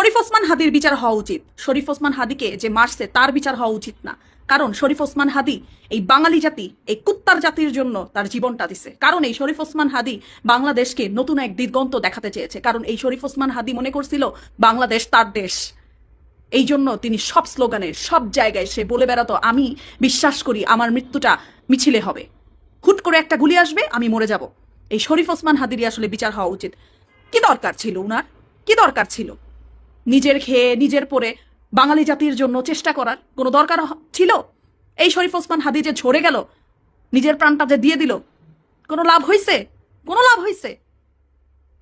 শরীফ ওসমান হাদির বিচার হওয়া উচিত। শরীফ ওসমান হাদিকে যে মারছে তার বিচার হওয়া উচিত না, কারণ শরীফ ওসমান হাদি এই বাঙালি জাতি, এই কুত্তার জাতির জন্য তার জীবনটা দিছে। কারণ এই শরীফ ওসমান হাদি বাংলাদেশকে নতুন এক দিগন্ত দেখাতে চেয়েছে। কারণ এই শরীফ ওসমান হাদি মনে করছিল বাংলাদেশ তার দেশ। এই জন্য তিনি সব স্লোগানে, সব জায়গায় সে বলে বেড়াতো, আমি বিশ্বাস করি আমার মৃত্যুটা মিছিলে হবে, হুট করে একটা গুলি আসবে, আমি মরে যাব। এই শরীফ ওসমান হাদিরই আসলে বিচার হওয়া উচিত। কি দরকার ছিল উনার? কি দরকার ছিল নিজের খেয়ে নিজের পরে বাঙালি জাতির জন্য চেষ্টা করার? কোনো দরকার ছিল? এই শরীফ ওসমান হাদি যে ঝরে গেল, নিজের প্রাণটা যে দিয়ে দিল, কোনো লাভ হয়েছে? কোনো লাভ হয়েছে?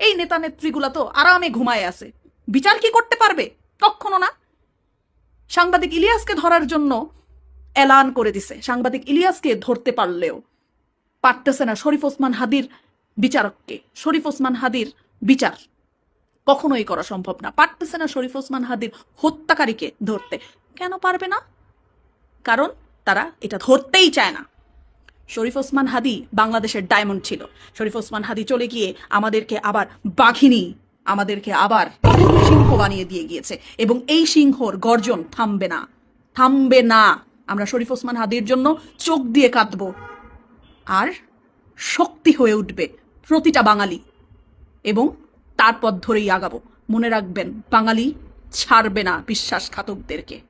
এই নেতা নেত্রীগুলা তো আরামে ঘুমায় আছে, বিচার কি করতে পারবে? কখনো না। সাংবাদিক ইলিয়াসকে ধরার জন্য এলান করে দিছে, সাংবাদিক ইলিয়াসকে ধরতে পারলেও পারতেছে না শরীফ ওসমান হাদির বিচারককে। শরীফ ওসমান হাদির বিচার কখনোই করা সম্ভব না। পারতেছে না শরীফ ওসমান হাদির হত্যাকারীকে ধরতে। কেন পারবে না? কারণ তারা এটা ধরতেই চায় না। শরীফ ওসমান হাদি বাংলাদেশের ডায়মন্ড ছিল। শরীফ ওসমান হাদি চলে গিয়ে আমাদেরকে আবার বাঘিনী, আমাদেরকে আবার সিংহ বানিয়ে দিয়ে গিয়েছে, এবং এই সিংহর গর্জন থামবে না, থামবে না। আমরা শরীফ ওসমান হাদির জন্য চোখ দিয়ে কাঁদবো, আর শক্তি হয়ে উঠবে প্রতিটা বাঙালি, এবং তার পথ ধরেই আগাবো। মনে রাখবেন, বাঙালি ছাড়বে না বিশ্বাসঘাতকদেরকে।